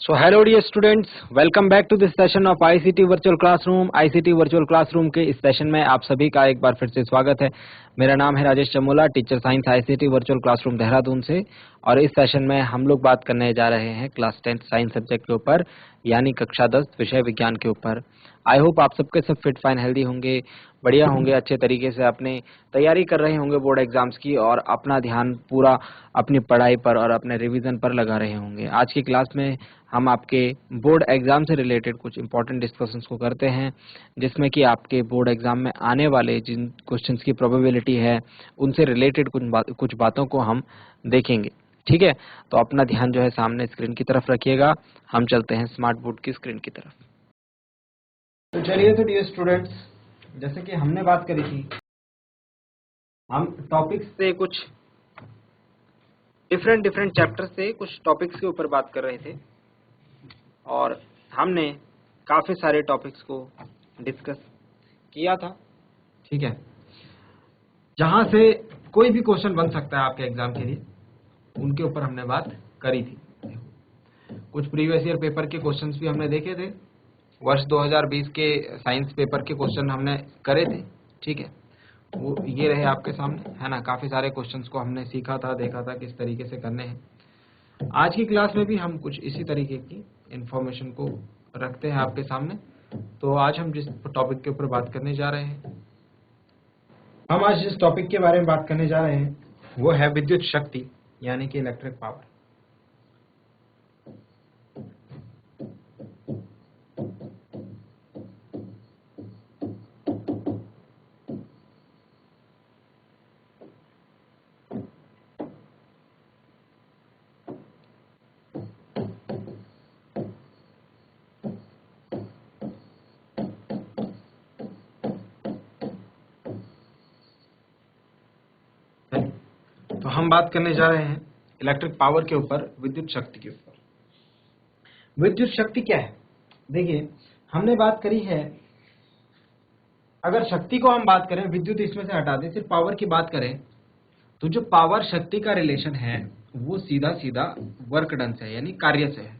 So hello dear students, welcome back to this session of ICT Virtual Classroom। ICT Virtual Classroom के इस session में आप सभी का एक बार फिर से स्वागत है। मेरा नाम है Rajesh Chamola, teacher science ICT Virtual Classroom Dehradun से। और इस सेशन में हम लोग बात करने जा रहे हैं क्लास 10 साइंस सब्जेक्ट के ऊपर, यानी कक्षा 10 विषय विज्ञान के ऊपर। आई होप आप सबके सब फिट फाइन हेल्दी होंगे, बढ़िया होंगे, अच्छे तरीके से अपने तैयारी कर रहे होंगे बोर्ड एग्जाम्स की, और अपना ध्यान पूरा अपनी पढ़ाई पर और अपने रिवीजन पर लगा रहे होंगे। आज की क्लास में हम आपके बोर्ड एग्जाम से रिलेटेड कुछ इंपॉर्टेंट डिस्कशंस को करते हैं, जिसमें कि आपके बोर्ड एग्जाम में आने वाले जिन क्वेश्चंस की प्रोबेबिलिटी है उनसे रिलेटेड कुछ बातों को हम देखेंगे। ठीक है, तो अपना ध्यान जो है सामने स्क्रीन की तरफ रखिएगा। हम चलते हैं स्मार्ट बोर्ड की स्क्रीन की तरफ। तो चलिए, तो डियर स्टूडेंट्स, जैसे कि हमने बात करी थी, हम टॉपिक्स से कुछ डिफरेंट चैप्टर से कुछ टॉपिक्स के ऊपर बात कर रहे थे, और हमने काफी सारे टॉपिक्स को डिस्कस किया था। ठीक है, जहां से कोई भी क्वेश्चन बन सकता है आपके एग्जाम के लिए, उनके ऊपर हमने बात करी थी। कुछ प्रीवियस ईयर पेपर के क्वेश्चंस भी हमने देखे थे। वर्ष 2020 के साइंस पेपर के क्वेश्चन हमने करे थे। ठीक है, वो ये रहे आपके सामने, है ना। काफी सारे क्वेश्चंस को हमने सीखा था, देखा था किस तरीके से करने हैं। आज की क्लास में भी हम कुछ इसी तरीके की इंफॉर्मेशन को रखते हैं आपके सामने। तो आज हम जिस टॉपिक के ऊपर बात करने जा रहे हैं, हम आज जिस टॉपिक के बारे में बात करने जा रहे हैं वो है विद्युत शक्ति, यानी कि इलेक्ट्रिक पावर। तो हम बात करने जा रहे हैं इलेक्ट्रिक पावर के ऊपर, विद्युत शक्ति के ऊपर। विद्युत शक्ति क्या है? देखिए, हमने बात करी है, अगर शक्ति को हम बात करें, विद्युत इसमें से हटा दें, सिर्फ पावर की बात करें, तो जो पावर शक्ति का रिलेशन है वो सीधा सीधा वर्क डन से है, यानी कार्य से है।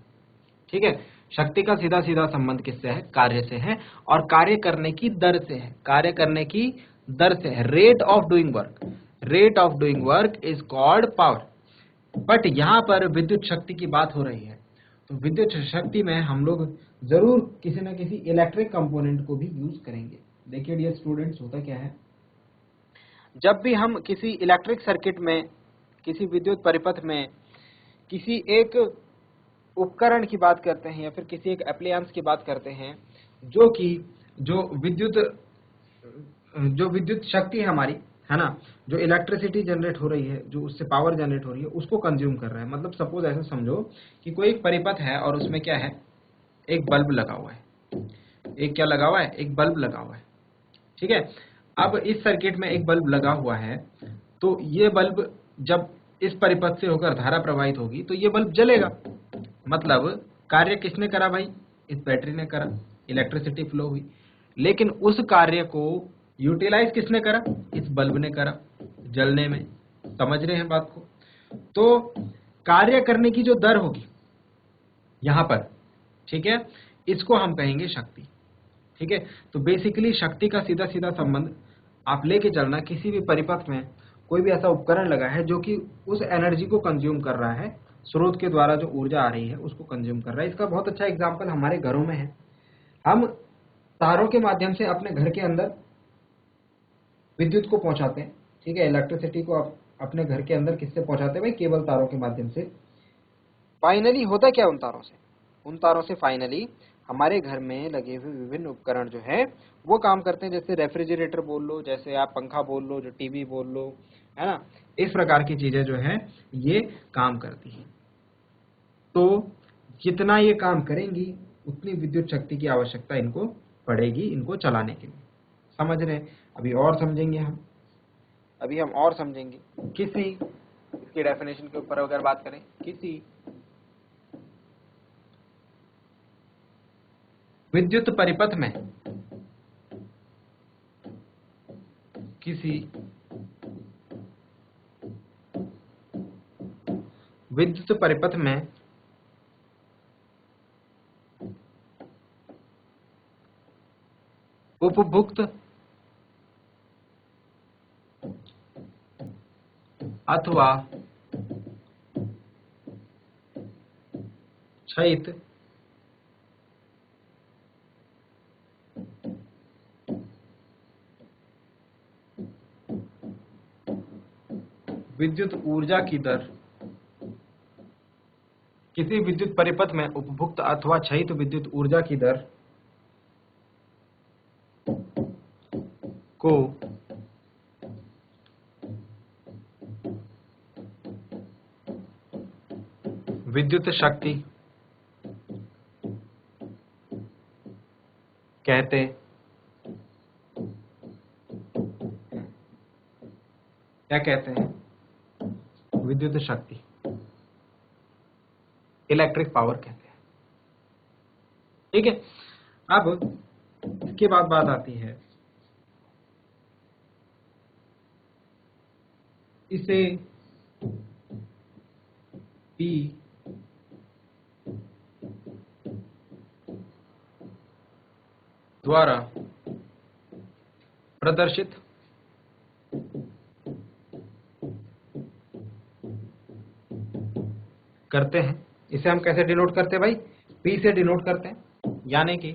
ठीक है, शक्ति का सीधा सीधा संबंध किससे है? कार्य से है, और कार्य करने की दर से है। कार्य करने की दर से है, rate of doing work. Rate of doing work is called power. But यहाँ पर विद्युत शक्ति की बात हो रही है, तो विद्युत शक्ति में हम लोग जरूर किसी न किसी इलेक्ट्रिक कंपोनेंट को भी यूज करेंगे। देखिए डियर स्टूडेंट्स, होता क्या है, जब भी हम किसी इलेक्ट्रिक सर्किट में, किसी विद्युत परिपथ में, किसी एक उपकरण की बात करते हैं या फिर किसी एक एप्लायंस की बात करते हैं, जो कि जो विद्युत शक्ति है हमारी, है ना, जो इलेक्ट्रिसिटी जनरेट हो रही है, जो उससे पावर जनरेट हो रही है, उसको कंज्यूम कर रहा है। मतलब सपोज ऐसा समझो कि कोई एक परिपथ है और उसमें क्या है, एक बल्ब लगा हुआ है। एक क्या लगा हुआ है? एक बल्ब लगा हुआ है। ठीक है, अब इस सर्किट में एक बल्ब लगा हुआ है, तो ये बल्ब जब इस परिपथ से होकर धारा प्रवाहित होगी तो ये बल्ब जलेगा। मतलब कार्य किसने करा भाई? इस बैटरी ने करा, इलेक्ट्रिसिटी फ्लो हुई। लेकिन उस कार्य को यूटिलाइज किसने करा? इस बल्ब ने करा, जलने में। समझ रहे हैं बात को? तो कार्य करने की जो दर होगी यहां पर, ठीक है, इसको हम कहेंगे शक्ति। ठीक है, तो बेसिकली शक्ति का सीधा सीधा संबंध आप लेके चलना, किसी भी परिपथ में कोई भी ऐसा उपकरण लगा है जो कि उस एनर्जी को कंज्यूम कर रहा है, स्रोत के द्वारा जो ऊर्जा आ रही है उसको कंज्यूम कर रहा है। इसका बहुत अच्छा एग्जांपल हमारे घरों में है। हम तारों के माध्यम से अपने घर के अंदर विद्युत को पहुंचाते हैं। ठीक है, इलेक्ट्रिसिटी को आप अपने घर के अंदर किससे पहुंचाते हैं भाई? केवल तारों के माध्यम से। फाइनली होता क्या उन तारों से? उन तारों से फाइनली हमारे घर में लगे हुए विभिन्न उपकरण जो है वो काम करते हैं। जैसे रेफ्रिजरेटर बोल लो, जैसे आप पंखा बोल लो, जो टीवी बोल लो, है ना, इस प्रकार की चीजें जो है ये काम करती हैं। तो जितना ये काम करेंगी उतनी विद्युत शक्ति की आवश्यकता इनको पड़ेगी, इनको चलाने के लिए। समझ रहे हैं? अभी और समझेंगे हम, अभी हम और समझेंगे किसी इसकी डेफिनेशन के ऊपर अगर बात करें, किसी विद्युत परिपथ में, किसी विद्युत परिपथ में उपभुक्त अथवा क्षयित विद्युत ऊर्जा की दर, किसी विद्युत परिपथ में उपभुक्त अथवा क्षयित विद्युत ऊर्जा की दर को विद्युत शक्ति कहते हैं। क्या कहते हैं? विद्युत शक्ति, इलेक्ट्रिक पावर कहते हैं। ठीक है, अब इसके बाद बात आती है इसे P द्वारा प्रदर्शित करते हैं। इसे हम कैसे डिनोट करते हैं भाई? P से डिनोट करते हैं, यानी कि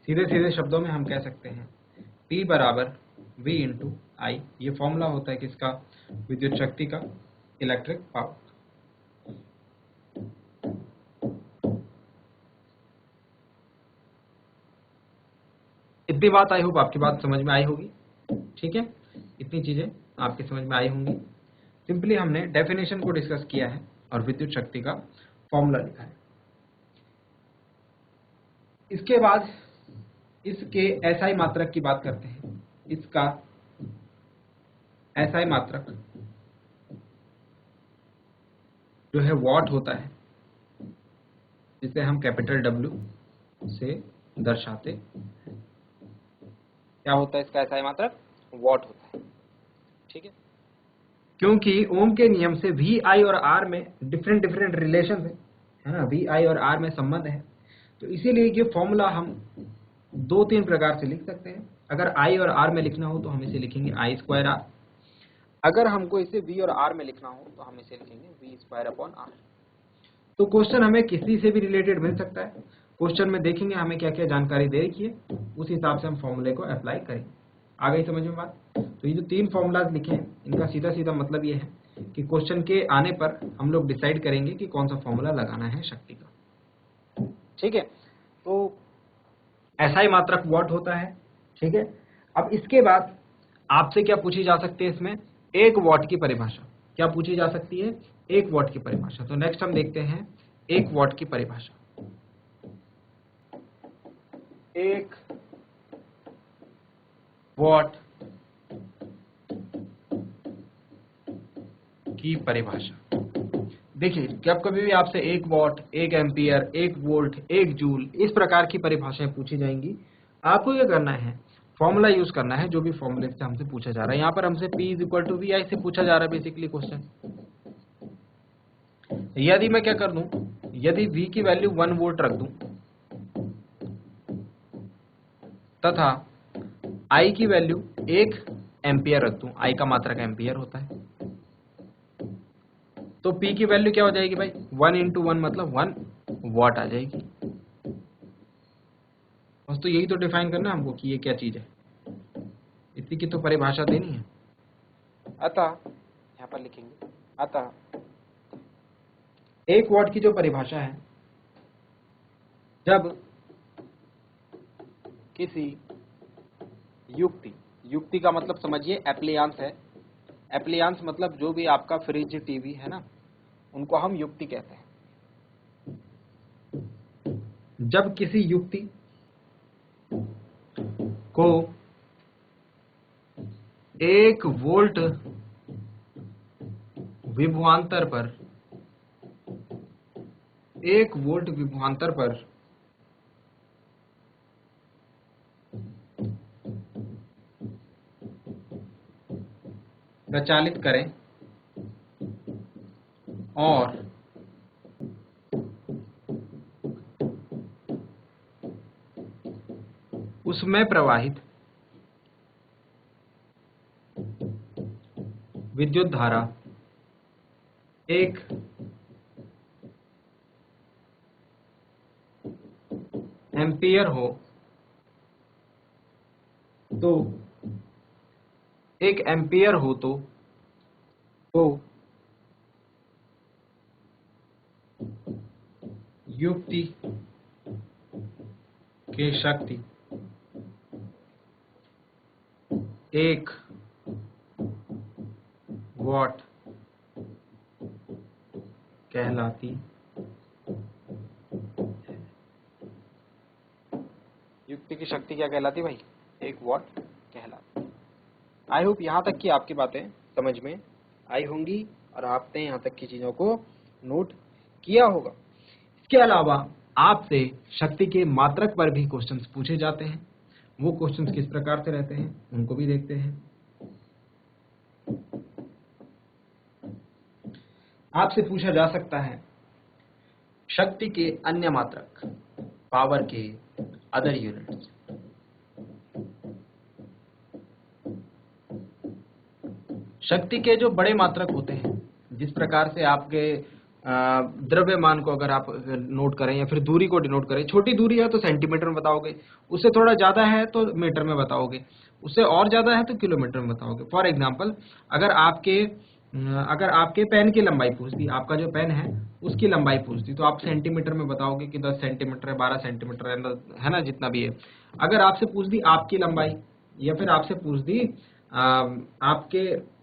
सीधे सीधे शब्दों में हम कह सकते हैं P बराबर V इंटू I। ये फॉर्मूला होता है किसका? विद्युत शक्ति का, इलेक्ट्रिक पावर। इतनी बात आई होप आपकी बात समझ में आई होगी। ठीक है, इतनी चीजें आपकी समझ में आई होंगी। सिंपली हमने डेफिनेशन को डिस्कस किया है और विद्युत शक्ति का फॉर्मूला लिखा है। इसके बाद इसके एसआई मात्रक की बात करते हैं। इसका एसआई मात्रक जो है वॉट होता है, जिसे हम कैपिटल W से दर्शाते हैं। क्या होता है इसका एसआई मात्रक? वॉट होता है। ठीक है, क्योंकि ओम के नियम से वी आई और आर में डिफरेंट रिलेशन है ना, वी आई और आर में संबंध है, तो इसीलिए ये फॉर्मूला हम 2-3 प्रकार से लिख सकते हैं। अगर आई और आर में लिखना हो तो हम इसे लिखेंगे आई स्क्वायर आर। अगर हमको इसे वी और आर में लिखना हो तो हम इसे लिखेंगे वी स्क्वायर अपॉन आर। तो क्वेश्चन हमें किसी से भी रिलेटेड मिल सकता है। क्वेश्चन में देखेंगे हमें क्या क्या जानकारी दे रखी है, उस हिसाब से हम फॉर्मूले को अप्लाई करेंगे। आ गई समझ में बात? तो ये जो 3 फॉर्मूलाज लिखे हैं, इनका सीधा सीधा मतलब ये है कि क्वेश्चन के आने पर हम लोग डिसाइड करेंगे कि कौन सा फॉर्मूला लगाना है शक्ति का। ठीक है, तो एसआई मात्रक वॉट होता है। ठीक है, अब इसके बाद आपसे क्या पूछी जा सकती है? इसमें 1 वॉट की परिभाषा क्या पूछी जा सकती है? 1 वॉट की परिभाषा। तो नेक्स्ट हम देखते हैं 1 वॉट की परिभाषा। 1 वॉट की परिभाषा। देखिए, जब कभी भी आपसे 1 वॉट, 1 एम्पियर, 1 वोल्ट, 1 जूल इस प्रकार की परिभाषाएं पूछी जाएंगी, आपको क्या करना है? फॉर्मूला यूज करना है, जो भी फॉर्मूले से हमसे पूछा जा रहा है। यहाँ पर हमसे P = VI से पूछा जा रहा है बेसिकली क्वेश्चन। यदि मैं क्या कर दूं, यदि V की वैल्यू 1 वोल्ट रख दूं तथा I की वैल्यू 1 एम्पियर रख दूं, I का मात्रक एम्पियर होता है, तो P की वैल्यू क्या हो जाएगी भाई? 1 × 1 मतलब 1 वॉट आ जाएगी। बस तो यही तो डिफाइन करना है हमको कि ये क्या चीज है, इतनी की तो परिभाषा देनी है। अतः यहाँ पर लिखेंगे, अतः 1 वॉट की जो परिभाषा है, जब किसी युक्ति का मतलब समझिए एप्लियांस है। एप्लियांस मतलब जो भी आपका फ्रिज, टीवी है ना, उनको हम युक्ति कहते हैं। जब किसी युक्ति को 1 वोल्ट विभवांतर पर प्रचालित करें और उसमें प्रवाहित विद्युत धारा 1 एम्पियर हो तो 1 एम्पियर हो तो युक्ति की शक्ति 1 वॉट कहलाती है। युक्ति की शक्ति क्या कहलाती भाई? 1 वॉट कहलाती। आई होप यहाँ तक की आपकी बातें समझ में आई होंगी और आपने यहाँ तक की चीजों को नोट किया होगा। इसके अलावा आपसे शक्ति के मात्रक पर भी क्वेश्चंस पूछे जाते हैं। वो क्वेश्चंस किस प्रकार से रहते हैं उनको भी देखते हैं। आपसे पूछा जा सकता है शक्ति के अन्य मात्रक, पावर के अदर यूनिट्स। शक्ति के जो बड़े मात्रक होते हैं, जिस प्रकार से आपके द्रव्यमान को अगर आप नोट करें या फिर दूरी को डिनोट करें, छोटी दूरी है तो सेंटीमीटर में बताओगे, उससे थोड़ा ज्यादा है तो मीटर में बताओगे, उससे और ज्यादा है तो किलोमीटर में बताओगे। फॉर एग्जांपल अगर आपके पेन की लंबाई पूछ दी, आपका जो पेन है उसकी लंबाई पूछ दी, तो आप सेंटीमीटर में बताओगे कि 10 सेंटीमीटर है, 12 सेंटीमीटर है ना, जितना भी है। अगर आपसे पूछ दी आपकी लंबाई या फिर आपसे पूछ दी आपके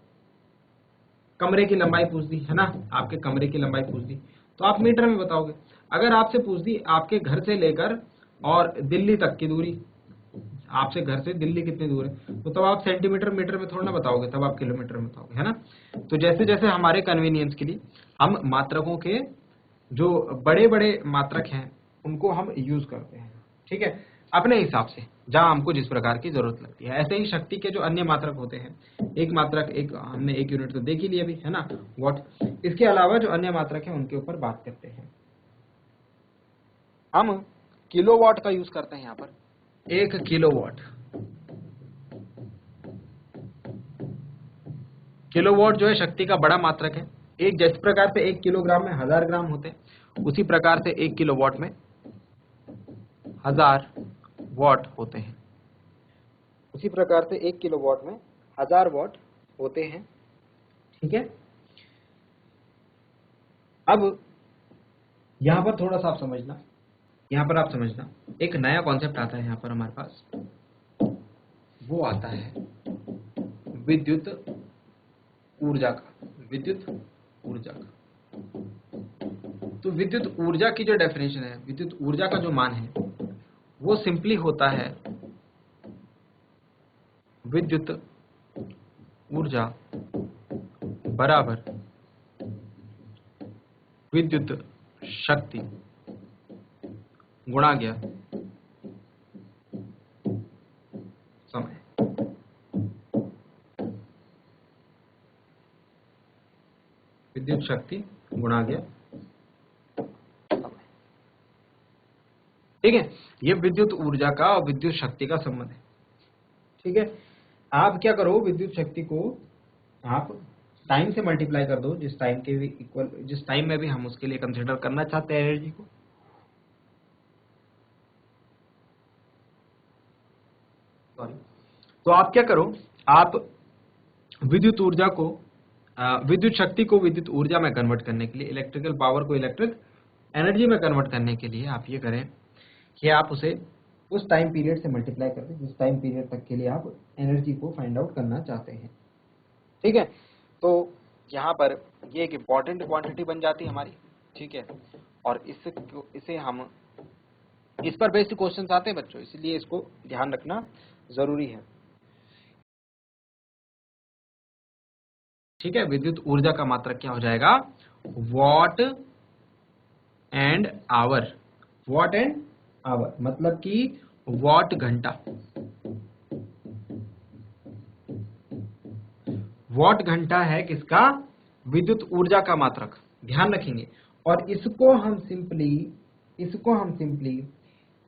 कमरे की लंबाई पूछ दी, है ना, आपके कमरे की लंबाई पूछ दी, तो आप मीटर में बताओगे। अगर आपसे पूछ दी आपके घर से लेकर और दिल्ली तक की दूरी, आपसे घर से दिल्ली कितनी दूर है, तो तब आप सेंटीमीटर मीटर में थोड़ा ना बताओगे, तब आप किलोमीटर में बताओगे, है ना। तो जैसे जैसे हमारे कन्वीनियंस के लिए हम मात्रकों के जो बड़े बड़े मात्रक हैं उनको हम यूज करते हैं, ठीक है, अपने हिसाब से, जहां हमको जिस प्रकार की जरूरत लगती है। ऐसे ही शक्ति के जो अन्य मात्रक होते हैं, एक मात्रक, एक हमने 1 यूनिट तो देख ही लिया अभी, है ना, वॉट। इसके अलावा जो अन्य मात्रक है उनके ऊपर बात करते हैं। हम किलोवाट का यूज करते हैं यहाँ पर। 1 किलोवाट, किलोवाट जो है शक्ति का बड़ा मात्रक है। एक जिस प्रकार से 1 किलोग्राम में 1000 ग्राम होते हैं, उसी प्रकार से 1 किलोवाट में 1000 वॉट होते हैं। उसी प्रकार से 1 किलोवाट में 1000 वॉट होते हैं, ठीक है। अब यहां पर थोड़ा सा आप समझना, यहां पर आप समझना, एक नया कॉन्सेप्ट आता है यहां पर हमारे पास, वो आता है विद्युत ऊर्जा का। विद्युत ऊर्जा का, तो विद्युत ऊर्जा की जो डेफिनेशन है, विद्युत ऊर्जा का जो मान है वो सिंपली होता है विद्युत ऊर्जा बराबर विद्युत शक्ति गुणा गया समय। विद्युत शक्ति गुणा गया समय, ठीक है। ये विद्युत ऊर्जा का और विद्युत शक्ति का संबंध है, ठीक है। आप क्या करो, विद्युत शक्ति को आप टाइम से मल्टीप्लाई कर दो, जिस टाइम के भी इक्वल, जिस टाइम में भी हम उसके लिए कंसीडर करना चाहते हैं एनर्जी को। सॉरी, तो आप क्या करो, आप विद्युत ऊर्जा को, विद्युत शक्ति को विद्युत ऊर्जा में कन्वर्ट करने के लिए, इलेक्ट्रिकल पावर को इलेक्ट्रिक एनर्जी में कन्वर्ट करने के लिए आप ये करें कि आप उसे उस टाइम पीरियड से मल्टीप्लाई कर दें जिस टाइम पीरियड तक के लिए आप एनर्जी को फाइंड आउट करना चाहते हैं, ठीक है। तो यहाँ पर ये एक इम्पॉर्टेंट क्वांटिटी बन जाती है हमारी, ठीक है। और इसे हम, इस पर बेस्ड क्वेश्चन आते हैं बच्चों, इसलिए इसको ध्यान रखना जरूरी है, ठीक है। विद्युत ऊर्जा का मात्रक क्या हो जाएगा, watt and hour. Watt and hour मतलब कि वॉट घंटा, वॉट घंटा है किसका, विद्युत ऊर्जा का मात्रक, ध्यान रखेंगे। और इसको हम सिंपली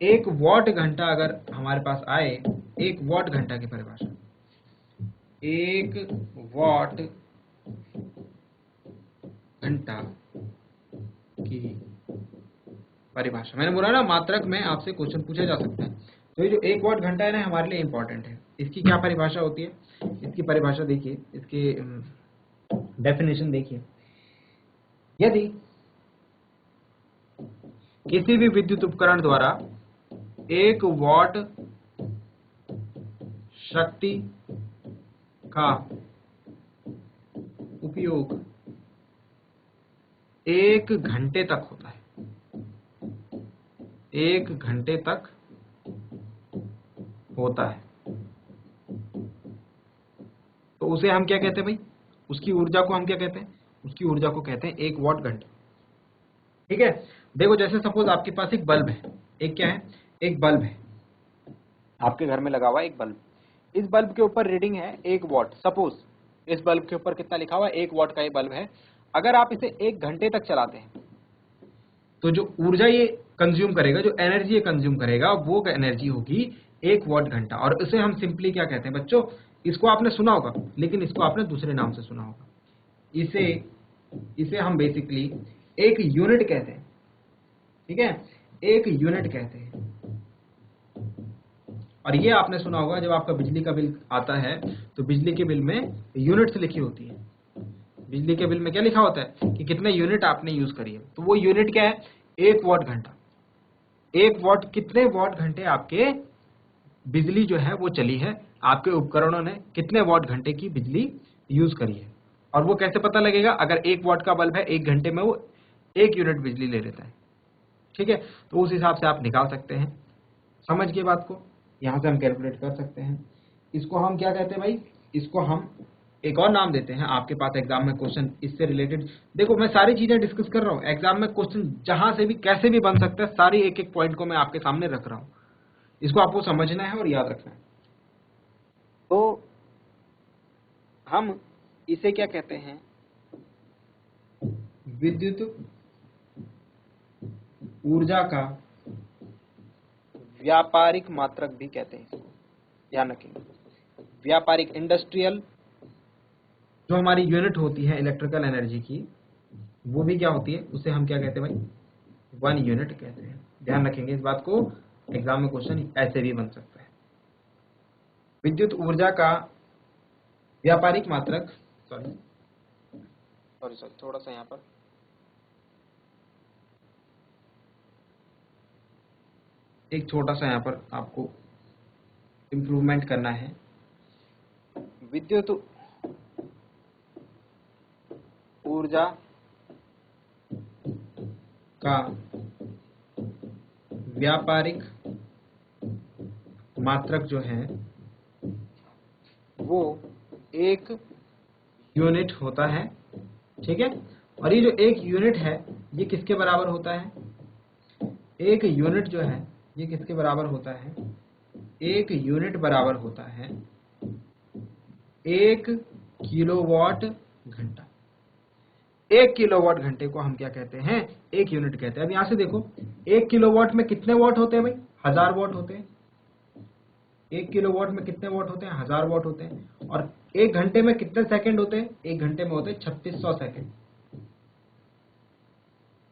1 वॉट घंटा अगर हमारे पास आए, 1 वॉट घंटा की परिभाषा, 1 वॉट घंटा की परिभाषा। मैंने बोला ना मात्रक में आपसे क्वेश्चन पूछा जा सकता है। तो ये जो 1 वाट घंटा है ना हमारे लिए इंपॉर्टेंट है। इसकी क्या परिभाषा होती है, इसकी परिभाषा देखिए, इसकी डेफिनेशन देखिए। यदि किसी भी विद्युत उपकरण द्वारा 1 वाट शक्ति का उपयोग 1 घंटे तक होता है, 1 घंटे तक होता है, तो उसे हम क्या कहते हैं भाई, उसकी ऊर्जा को हम क्या कहते हैं, उसकी ऊर्जा को कहते हैं 1 वाट घंटा। ठीक है। देखो जैसे सपोज आपके पास एक बल्ब है, एक क्या है, एक बल्ब है, आपके घर में लगा हुआ है एक बल्ब। इस बल्ब के ऊपर रीडिंग है 1 वाट। सपोज इस बल्ब के ऊपर कितना लिखा हुआ है, 1 वाट का ये बल्ब है। अगर आप इसे 1 घंटे तक चलाते हैं तो जो ऊर्जा ये कंज्यूम करेगा, जो एनर्जी ये कंज्यूम करेगा, वो एनर्जी होगी 1 वाट घंटा। और इसे हम सिंपली क्या कहते हैं बच्चों, इसको आपने सुना होगा लेकिन इसको आपने दूसरे नाम से सुना होगा। इसे हम बेसिकली एक यूनिट कहते हैं। ठीक है, एक यूनिट कहते हैं। और ये आपने सुना होगा जब आपका बिजली का बिल आता है तो बिजली के बिल में यूनिट्स लिखी होती है। बिजली के बिल में क्या लिखा होता है कि कितने यूनिट आपने यूज करी है, तो वो यूनिट क्या है, 1 वाट घंटा। 1 वाट कितने वाट घंटे आपके बिजली जो है वो चली है, आपके उपकरणों ने कितने वाट घंटे की बिजली यूज करी है। और वो कैसे पता लगेगा, अगर 1 वाट का बल्ब है 1 घंटे में वो 1 यूनिट बिजली ले लेता है। ठीक है, तो उस हिसाब से आप निकाल सकते हैं। समझ के बात को, यहां से हम कैलकुलेट कर सकते हैं। इसको हम क्या कहते हैं भाई, इसको हम एक और नाम देते हैं। आपके पास एग्जाम में क्वेश्चन इससे रिलेटेड, देखो मैं सारी चीजें डिस्कस कर रहा हूँ, एग्जाम में क्वेश्चन जहां से भी कैसे भी बन सकता है, सारी एक एक पॉइंट को मैं आपके सामने रख रहा हूँ। इसको आपको समझना है और याद रखना है। तो हम इसे क्या कहते हैं, विद्युत ऊर्जा का व्यापारिक मात्रक भी कहते हैं। ध्यान रखेंगे, व्यापारिक, इंडस्ट्रियल जो हमारी यूनिट होती है इलेक्ट्रिकल एनर्जी की, वो भी क्या होती है, उसे हम क्या कहते हैं भाई, 1 यूनिट कहते हैं। ध्यान रखेंगे इस बात को, एग्जाम में क्वेश्चन ऐसे भी बन सकता है। विद्युत ऊर्जा का व्यापारिक मात्रक, सॉरी थोड़ा सा यहाँ पर एक छोटा सा यहाँ पर आपको इम्प्रूवमेंट करना है। विद्युत ऊर्जा का व्यापारिक मात्रक जो है वो 1 यूनिट होता है। ठीक है, और ये जो 1 यूनिट है ये किसके बराबर होता है, 1 यूनिट जो है ये किसके बराबर होता है, 1 यूनिट बराबर होता है 1 किलोवाट घंटा। 1 किलोवाट घंटे को हम क्या कहते हैं, 1 यूनिट कहते हैं। अब यहां से देखो 1 किलोवाट में कितने वाट होते हैं भाई, 1000 वाट होते हैं। 1 किलोवाट में कितने वाट होते हैं, 1000 वाट होते हैं। और 1 घंटे में कितने सेकंड होते हैं, 1 घंटे में होते हैं 3600 सेकंड।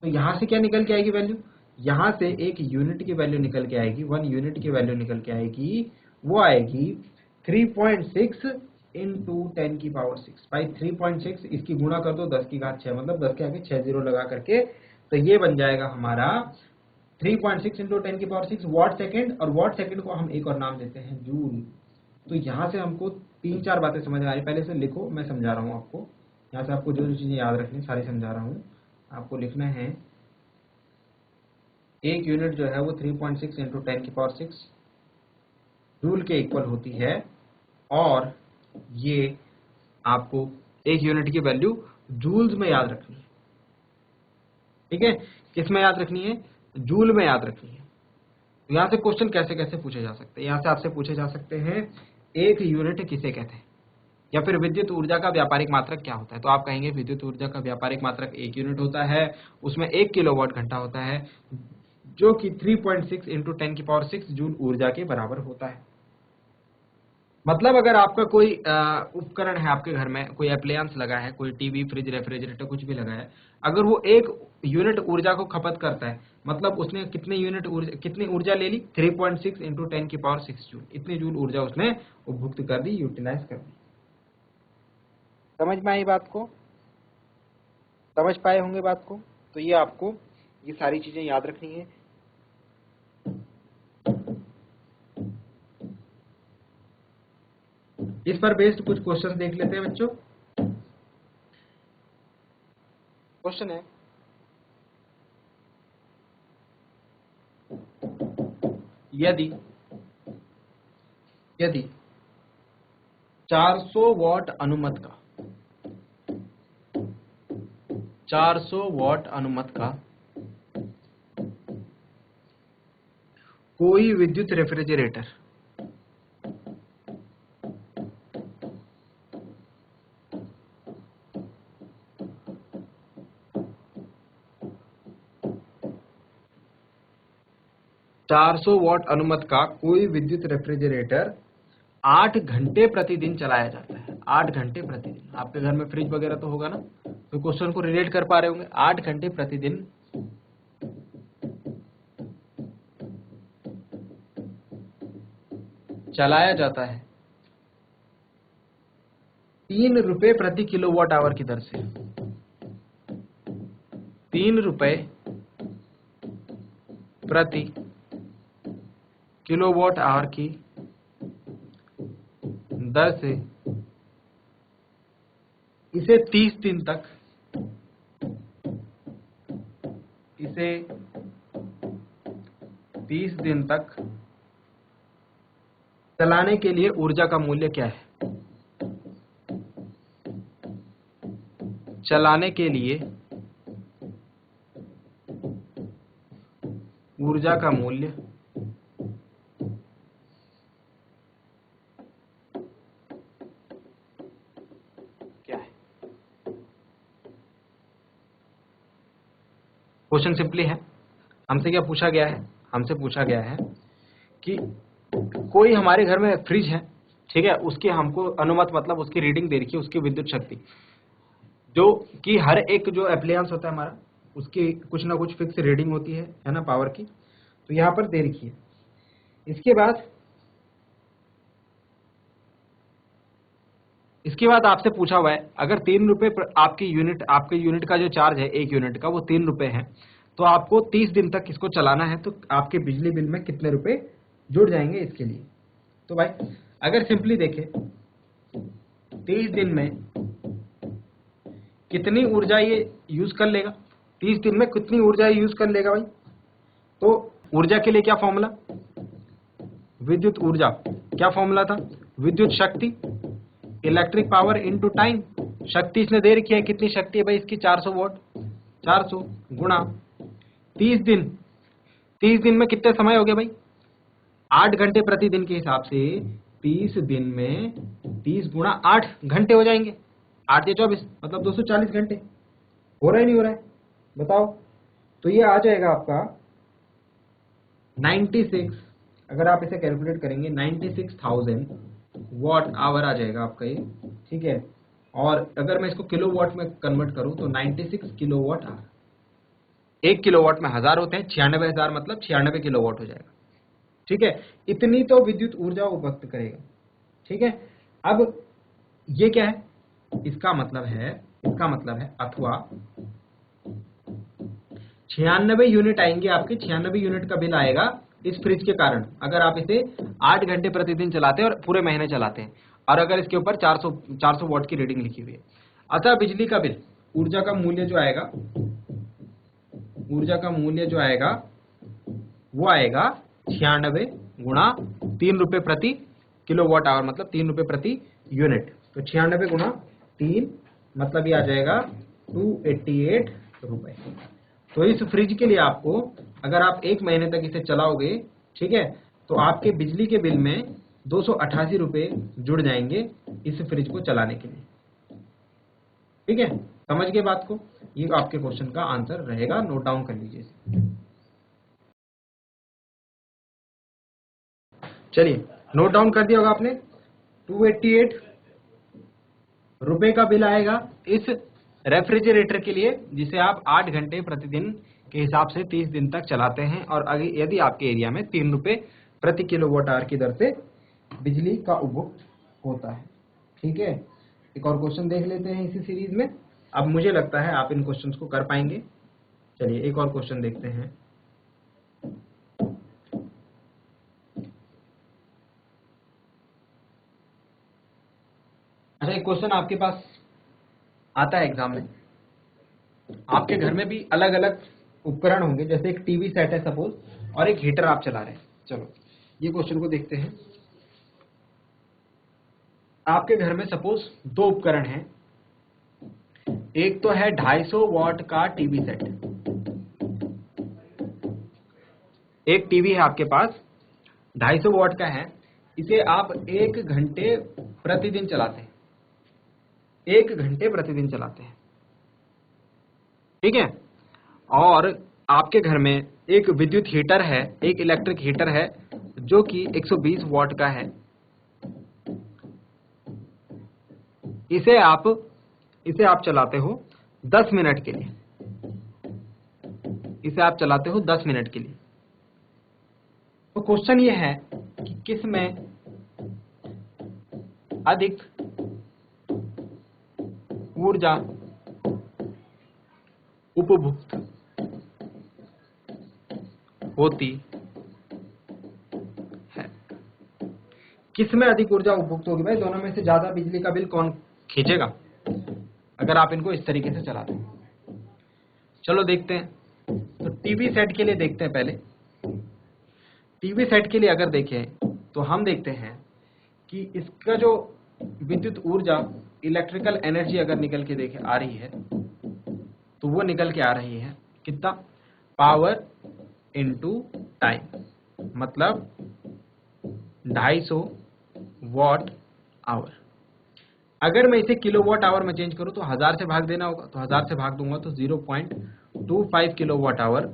तो यहां से क्या निकल के आएगी वैल्यू, यहां से 1 यूनिट की वैल्यू निकल के आएगी, 1 यूनिट की वैल्यू निकल के आएगी, वो आएगी 3.6 इंटू 10 की पावर 6 बाई 3.6। इसकी गुणा कर दो 10 की घात 6, मतलब 10 के आगे 6 जीरो लगा करके, तो ये बन जाएगा हमारा 3.6 इंटू 10 की पावर 6 वाट सेकेंड। और वाट सेकेंड को हम एक और नाम देते हैं जूल। तो यहाँ से हमको 3-4 बातें समझ आ रही, पहले से लिखो, मैं समझा रहा हूँ आपको। यहाँ से आपको जो जो चीजें याद रखनी सारी समझा रहा हूँ। आपको लिखना है 1 यूनिट जो है वो 3.6 इंटू 10 की पावर 6 जूल के इक्वल होती है। और ये आपको 1 यूनिट की वैल्यू जूल्स में याद रखनी है। ठीक है, किस में याद रखनी है, जूल में याद रखनी है। तो यहाँ से क्वेश्चन कैसे कैसे पूछे जा सकते हैं, यहाँ से आपसे पूछे जा सकते हैं 1 यूनिट किसे कहते हैं, या फिर विद्युत ऊर्जा का व्यापारिक मात्रक क्या होता है। तो आप कहेंगे विद्युत ऊर्जा का व्यापारिक मात्रक 1 यूनिट होता है, उसमें 1 किलोवाट घंटा होता है, जो कि 3.6 इंटू 10 की पावर 6 जूल ऊर्जा के बराबर होता है। मतलब अगर आपका कोई उपकरण है, आपके घर में कोई अप्लायंस लगा है, कोई टीवी, फ्रिज, रेफ्रिजरेटर कुछ भी लगा है, अगर वो 1 यूनिट ऊर्जा को खपत करता है, मतलब उसने कितनी ऊर्जा ले ली, 3.6 इंटू 10⁶ जूल, इतनी जूल ऊर्जा उसने उपभुक्त कर दी, यूटिलाइज कर दी। समझ में आई बात को? समझ पाए होंगे बात को? तो ये आपको ये सारी चीजें याद रखनी है। इस पर बेस्ड कुछ क्वेश्चन देख लेते हैं बच्चों। क्वेश्चन है, यदि 400 वॉट अनुमत का 400 वॉट अनुमत का कोई विद्युत रेफ्रिजरेटर 400 वॉट अनुमत का कोई विद्युत रेफ्रिजरेटर 8 घंटे प्रतिदिन चलाया जाता है। 8 घंटे प्रतिदिन। आपके घर में फ्रिज वगैरह तो होगा ना, तो क्वेश्चन को रिलेट कर पा रहे होंगे। 8 घंटे प्रतिदिन चलाया जाता है 3 रुपए प्रति किलोवाट आवर की दर से। 3 रुपए प्रति किलोवाट आवर की दर से इसे 30 दिन तक चलाने के लिए ऊर्जा का मूल्य क्या है? चलाने के लिए ऊर्जा का मूल्य क्या है? क्वेश्चन सिंपली है। हमसे क्या पूछा गया है? हमसे पूछा गया है कि कोई हमारे घर में फ्रिज है, ठीक है, उसकी हमको अनुमत मतलब उसकी रीडिंग दे रखी है, उसकी विद्युत शक्ति, जो कि हर एक जो एप्लायंस होता है हमारा, उसकी कुछ ना कुछ फिक्स रीडिंग होती है ना, पावर की। तो यहाँ पर दे रखी है। इसके बाद आपसे पूछा हुआ है, अगर 3 रुपए आपके यूनिट का जो चार्ज है 1 यूनिट का वो 3 रुपए है, तो आपको 30 दिन तक इसको चलाना है, तो आपके बिजली बिल में कितने रुपए जुड़ जाएंगे इसके लिए। तो भाई अगर सिंपली देखें 30 दिन में कितनी ऊर्जा ये यूज कर लेगा, 30 दिन में कितनी ऊर्जा यूज कर लेगा भाई? तो ऊर्जा के लिए क्या फॉर्मूला? विद्युत ऊर्जा क्या फॉर्मूला था? विद्युत शक्ति, इलेक्ट्रिक पावर इनटू टाइम। शक्ति इसने दे रखी है, कितनी शक्ति है भाई इसकी? 400 वॉट। 400 गुणा 30 दिन। 30 दिन में कितने समय हो गए भाई? 8 घंटे प्रतिदिन के हिसाब से 30 दिन में 30 गुणा 8 घंटे हो जाएंगे। 8 या 24 मतलब 240 घंटे। हो रहा है नहीं हो रहा है बताओ? तो ये आ जाएगा आपका 96, अगर आप इसे कैलकुलेट करेंगे 96,000 वॉट आवर आ जाएगा आपका ये, ठीक है। और अगर मैं इसको किलोवाट में कन्वर्ट करूं तो 96 किलोवाट आवर। 1 किलोवाट में 1000 होते हैं, 96,000 मतलब 96 किलोवाट हो जाएगा, ठीक है। इतनी तो विद्युत ऊर्जा उपभोक्त करेगा, ठीक है। अब ये क्या है? इसका मतलब है अथवा 96 यूनिट आएंगे आपके, 96 यूनिट का बिल आएगा इस फ्रिज के कारण, अगर आप इसे 8 घंटे प्रतिदिन चलाते हैं और पूरे महीने चलाते हैं, और अगर इसके ऊपर 400 वॉट की रीडिंग लिखी हुई है। अतः बिजली का बिल, ऊर्जा का मूल्य जो आएगा वो आएगा 96 गुणा 3 रुपए प्रति किलोवाट आवर, मतलब 3 रुपए प्रति यूनिट। तो 96 गुणा 3 मतलब ये आ जाएगा 288 रुपए। तो इस फ्रिज के लिए आपको, अगर आप 1 महीने तक इसे चलाओगे, ठीक है, तो आपके बिजली के बिल में 288 रुपए जुड़ जाएंगे इस फ्रिज को चलाने के लिए, ठीक है। समझ गए बात को? ये आपके क्वेश्चन का आंसर रहेगा, नोट डाउन कर लीजिए। चलिए, नोट डाउन कर दिया होगा आपने। 288 रुपए का बिल आएगा इस रेफ्रिजरेटर के लिए, जिसे आप 8 घंटे प्रतिदिन के हिसाब से 30 दिन तक चलाते हैं, और यदि आपके एरिया में 3 रुपए प्रति किलोवाट आवर की दर से बिजली का उपभोग होता है। ठीक है, एक और क्वेश्चन देख लेते हैं इसी सीरीज में। अब मुझे लगता है आप इन क्वेश्चंस को कर पाएंगे। चलिए एक और क्वेश्चन देखते हैं। अच्छा, एक क्वेश्चन आपके पास आता है एग्जाम में। आपके घर में भी अलग अलग उपकरण होंगे, जैसे एक टीवी सेट है सपोज, और एक हीटर आप चला रहे हैं। चलो ये क्वेश्चन को देखते हैं। आपके घर में सपोज 2 उपकरण हैं। एक तो है 250 वॉट का टीवी सेट, एक टीवी है आपके पास 250 वॉट का है। इसे आप 1 घंटे प्रतिदिन चलाते हैं, 1 घंटे प्रतिदिन चलाते हैं। ठीक है, और आपके घर में एक विद्युत हीटर है, एक इलेक्ट्रिक हीटर है जो कि 120 वॉट का है। इसे आप चलाते हो 10 मिनट के लिए। इसे आप चलाते हो 10 मिनट के लिए। तो क्वेश्चन ये है कि किस में अधिक ऊर्जा उपभुक्त होती है। किस में अधिक ऊर्जा उपभुक्त होगी भाई? दोनों में से ज्यादा बिजली का बिल कौन खींचेगा अगर आप इनको इस तरीके से चलाते हैं? चलो देखते हैं। तो टीवी सेट के लिए देखते हैं। पहले टीवी सेट के लिए अगर देखें तो हम देखते हैं कि इसका जो विद्युत ऊर्जा, इलेक्ट्रिकल एनर्जी अगर निकल के देखे आ रही है, तो वो निकल के आ रही है कितना? पावर इनटू टाइम, मतलब 250 वॉट आवर। अगर मैं इसे किलोवाट आवर में चेंज करूं तो 1000 से भाग देना होगा, तो 1000 से भाग दूंगा तो 0.25 किलोवाट आवर,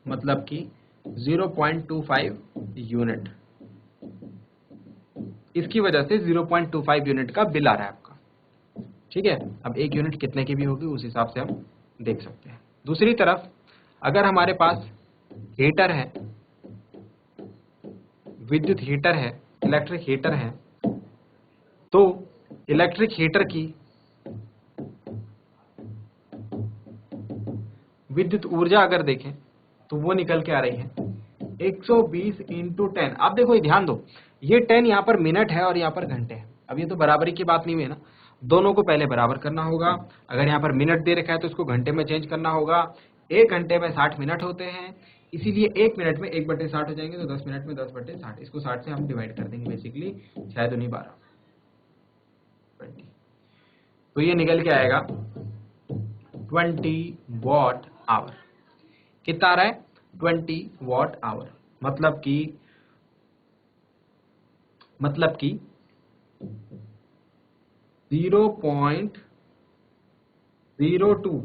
मतलब कि 0.25 यूनिट। इसकी वजह से 0.25 यूनिट का बिल आ रहा है आपका। ठीक है, अब 1 यूनिट कितने की भी होगी उस हिसाब से हम देख सकते हैं। दूसरी तरफ अगर हमारे पास हीटर है, विद्युत हीटर है, इलेक्ट्रिक हीटर है, तो इलेक्ट्रिक हीटर की विद्युत ऊर्जा अगर देखें तो वो निकल के आ रही है 120 इंटू 10। आप देखो, ध्यान दो, ये 10 यहाँ पर मिनट है और यहाँ पर घंटे है। अब ये तो बराबरी की बात नहीं हुई ना, दोनों को पहले बराबर करना होगा। अगर यहाँ पर मिनट दे रखा है तो इसको घंटे में चेंज करना होगा। 1 घंटे में 60 मिनट होते हैं, इसीलिए 1 मिनट में 1/60 हो जाएंगे, तो 10 मिनट में 10/60। इसको 60 से हम डिवाइड कर देंगे बेसिकली, 6 दूनी 12, 20। तो ये निकल के आएगा 20 वॉट आवर। कितना आ रहा है? 20 वॉट आवर, मतलब कि 0.02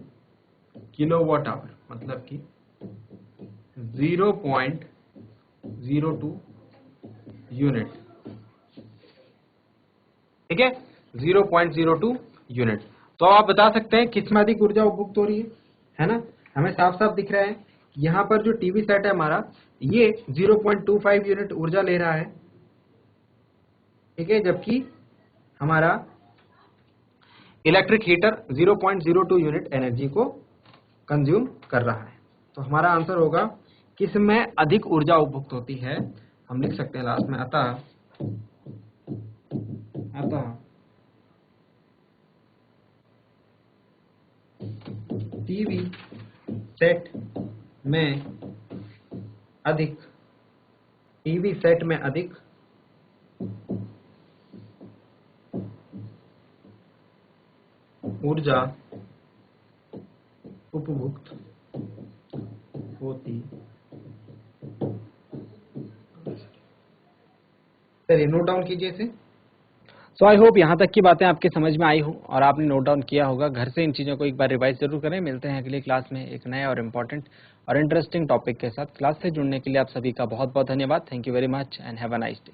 किलोवाट आवर, मतलब कि 0.02 यूनिट। ठीक है, 0.02 यूनिट। तो आप बता सकते हैं किस में अधिक ऊर्जा उपभुक्त हो रही है ना? हमें साफ साफ दिख रहा है यहाँ पर जो टीवी सेट है हमारा, ये 0.25 यूनिट ऊर्जा ले रहा है। ठीक है, जबकि हमारा इलेक्ट्रिक हीटर 0.02 यूनिट एनर्जी को कंज्यूम कर रहा है। तो हमारा आंसर होगा किस में अधिक ऊर्जा उपभुक्त होती है। हम लिख सकते हैं लास्ट में, अतः टीवी सेट में अधिक ऊर्जा उपभुक्त होती। चलिए नोट डाउन कीजिए इसे। सो आई होप यहाँ तक की बातें आपके समझ में आई हो और आपने नोट डाउन किया होगा। घर से इन चीज़ों को एक बार रिवाइज जरूर करें। मिलते हैं अगली क्लास में एक नए और इम्पोर्टेंट और इंटरेस्टिंग टॉपिक के साथ। क्लास से जुड़ने के लिए आप सभी का बहुत बहुत धन्यवाद। Thank you very much and have a nice day.